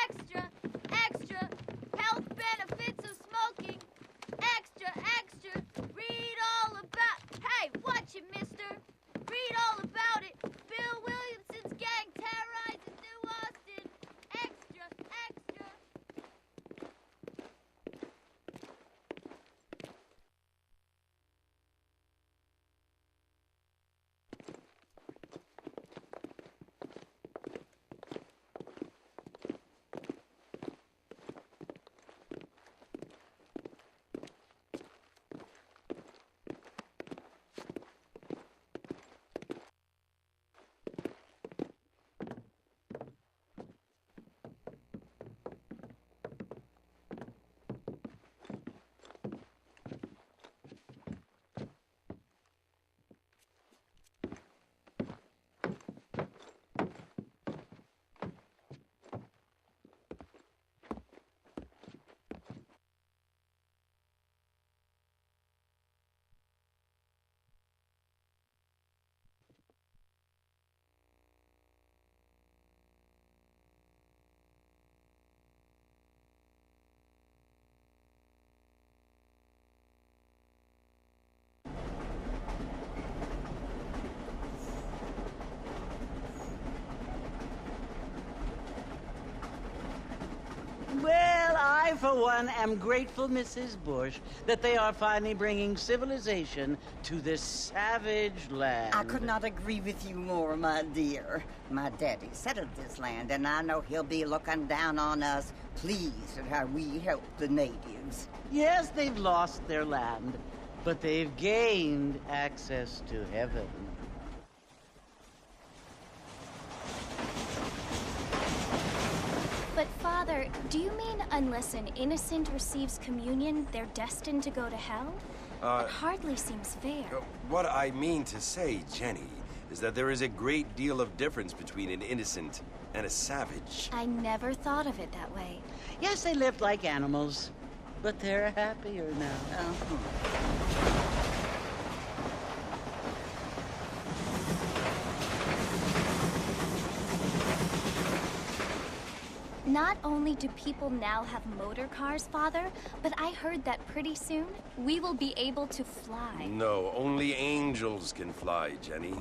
Extra, extra, health benefits of smoking. Extra, extra, read all about... Hey, watch it, mister. Read all about it. Bill Williamson's gang terrorizes New Austin. Extra, extra. Well, I, for one, am grateful, Mrs. Bush, that they are finally bringing civilization to this savage land. I could not agree with you more, my dear. My daddy settled this land, and I know he'll be looking down on us, pleased at how we help the natives. Yes, they've lost their land, but they've gained access to heaven. But, Father, do you mean unless an innocent receives communion, they're destined to go to hell? That hardly seems fair. What I mean to say, Jenny, is that there is a great deal of difference between an innocent and a savage. I never thought of it that way. Yes, they lived like animals, but they're happier now. Not only do people now have motor cars, Father, but I heard that pretty soon we will be able to fly. No, only angels can fly, Jenny.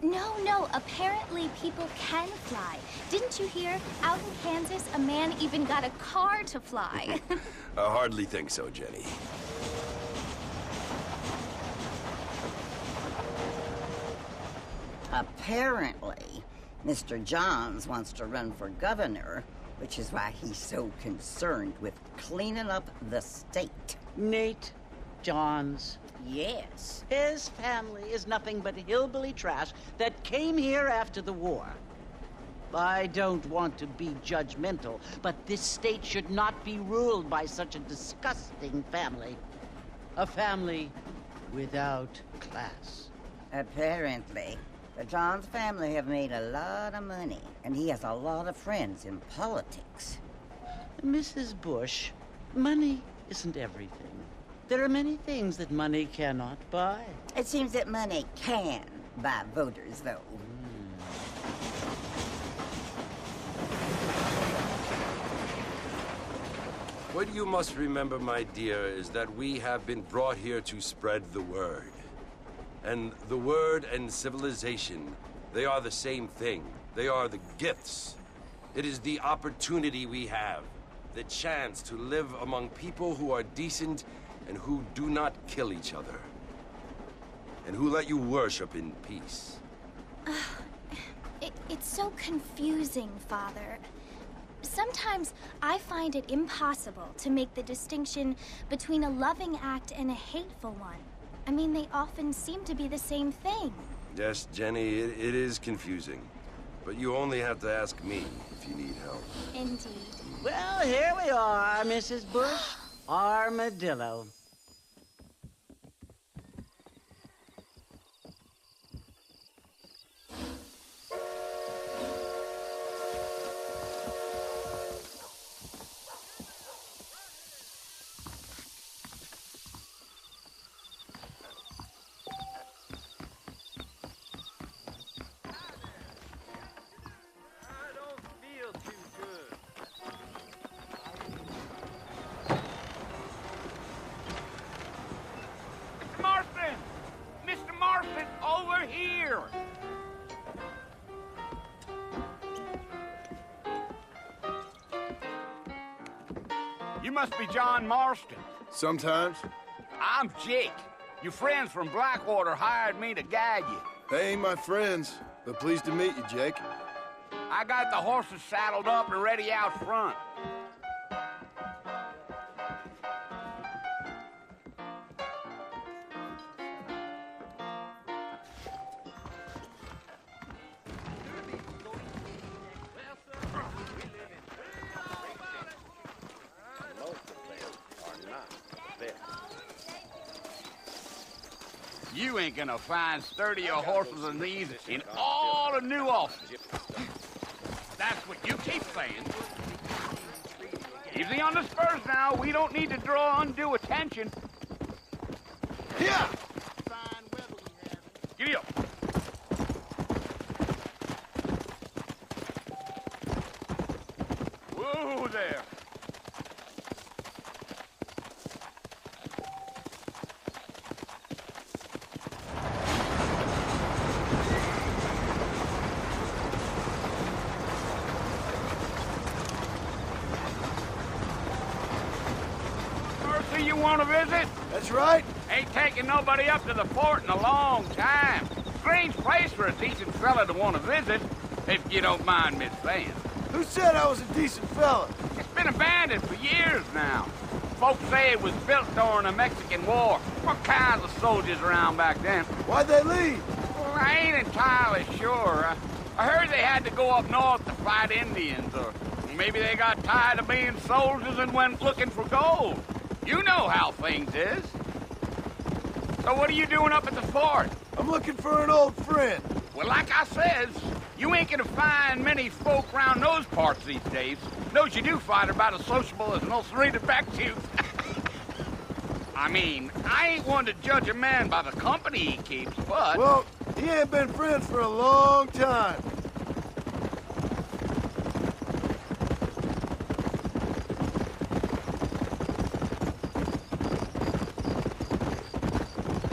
No, apparently people can fly. Didn't you hear? Out in Kansas, a man even got a car to fly. I hardly think so, Jenny. Apparently, Mr. Johns wants to run for governor, which is why he's so concerned with cleaning up the state. Nate Johns. Yes. His family is nothing but hillbilly trash that came here after the war. I don't want to be judgmental, but this state should not be ruled by such a disgusting family. A family without class. Apparently. The Johns family have made a lot of money, and he has a lot of friends in politics. Mrs. Bush, money isn't everything. There are many things that money cannot buy. It seems that money can buy voters, though. What you must remember, my dear, is that we have been brought here to spread the word. And the word and civilization, they are the same thing. They are the gifts. It is the opportunity we have, the chance to live among people who are decent and who do not kill each other, and who let you worship in peace. It's so confusing, Father. Sometimes I find it impossible to make the distinction between a loving act and a hateful one. I mean, they often seem to be the same thing. Yes, Jenny, it is confusing. But you only have to ask me if you need help. Indeed. Well, here we are, Mrs. Bush. Armadillo. You must be John Marston. Sometimes. I'm Jake. Your friends from Blackwater hired me to guide you. They ain't my friends, but pleased to meet you, Jake. I got the horses saddled up and ready out front. You ain't gonna find sturdier horses than these in all of New Austin. That's what you keep saying. Easy on the spurs now. We don't need to draw undue attention. Yeah! Giddy up. Whoa there. Mercy, you want to visit? That's right. Ain't taking nobody up to the fort in a long time. Strange place for a decent fella to want to visit, if you don't mind me saying. Who said I was a decent fella? It's been abandoned for years now. Folks say it was built during the Mexican War. What kinds of soldiers around back then? Why'd they leave? Well, I ain't entirely sure. I heard they had to go up north to fight Indians, or maybe they got tired of being soldiers and went looking for gold. You know how things is. So what are you doing up at the fort? I'm looking for an old friend. Well, like I says, you ain't gonna find many folk around those parts these days. Those you do find are about as sociable as an ulcerated back tooth. I mean, I ain't one to judge a man by the company he keeps, but... Well, he ain't been friends for a long time.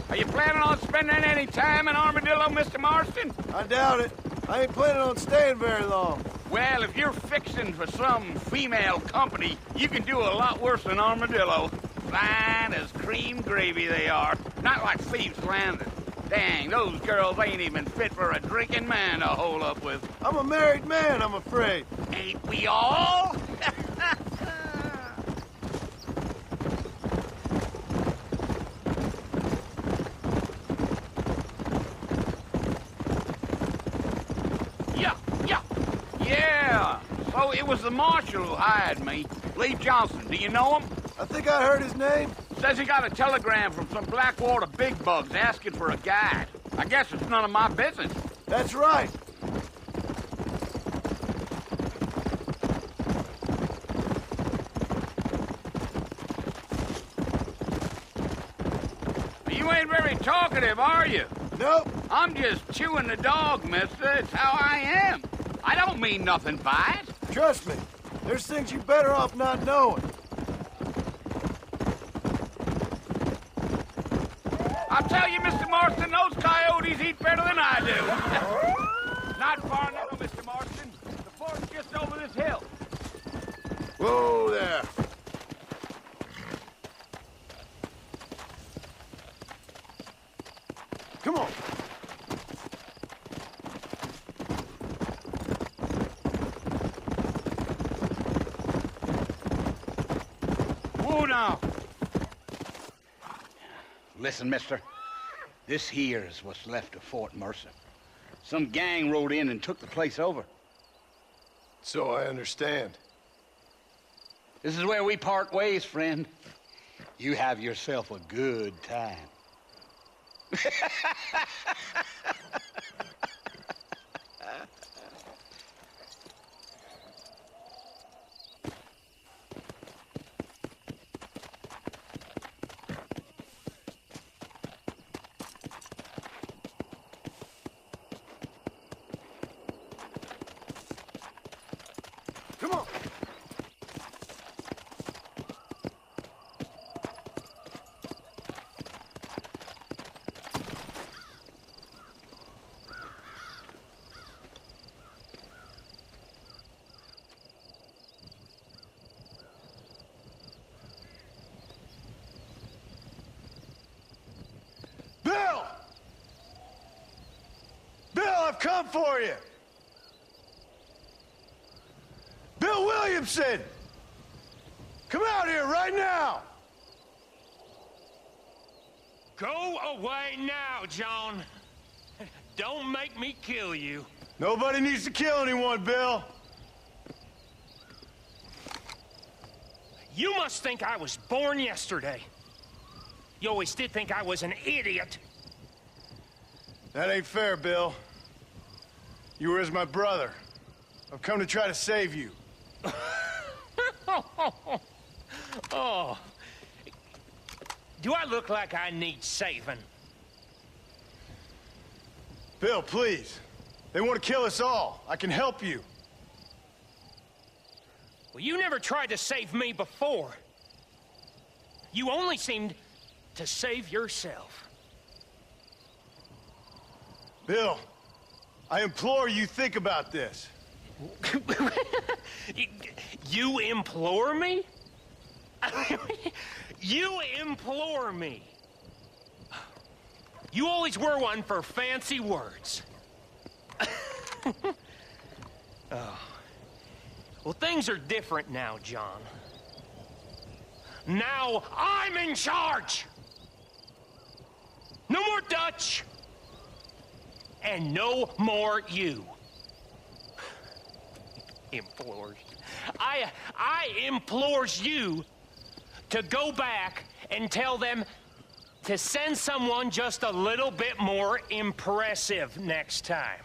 Are you planning on spending any time in Armadillo, Mr. Marston? I doubt it. I ain't planning on staying very long. Well, if you're fixing for some female company, you can do a lot worse than Armadillo. Fine as cream gravy they are. Not like Thieves' Landing. Dang, those girls ain't even fit for a drinking man to hole up with. I'm a married man, I'm afraid. Ain't we all? Yeah. So it was the marshal who hired me. Lee Johnson, do you know him? I think I heard his name. Says he got a telegram from some Blackwater big bugs asking for a guide. I guess it's none of my business. That's right. You ain't very talkative, are you? Nope. I'm just chewing the dog, mister. It's how I am. I don't mean nothing by it. Trust me. There's things you're better off not knowing. I'll tell you, Mr. Marston, those coyotes eat better than I do. Not far now, Mr. Marston. The fort's just over this hill. Whoa there. Come on. Whoa now. Listen, mister. This here is what's left of Fort Mercer. Some gang rode in and took the place over. So I understand. This is where we part ways, friend. You have yourself a good time. Come on. coming for you! Bill Williamson! Come out here right now! Go away now, John. Don't make me kill you. Nobody needs to kill anyone, Bill. You must think I was born yesterday. You always did think I was an idiot. That ain't fair, Bill. You were as my brother. I've come to try to save you. Oh. Do I look like I need saving? Bill, please. They want to kill us all. I can help you. Well, you never tried to save me before. You only seemed to save yourself. Bill, I implore you think about this. You implore me? You implore me. You always were one for fancy words. Oh. Well, things are different now, John. Now I'm in charge! No more Dutch! And no more you. Implores. I implores you to go back and tell them to send someone just a little bit more impressive next time.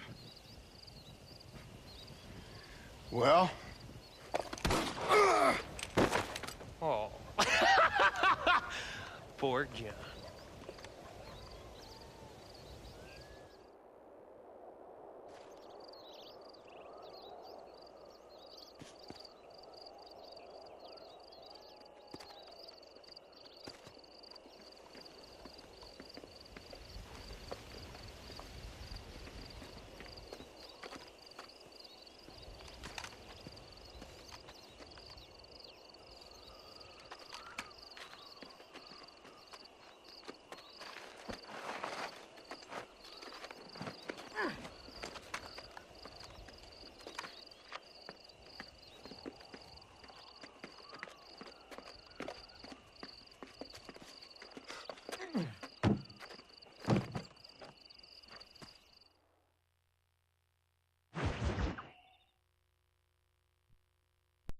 Well? Oh. Poor John.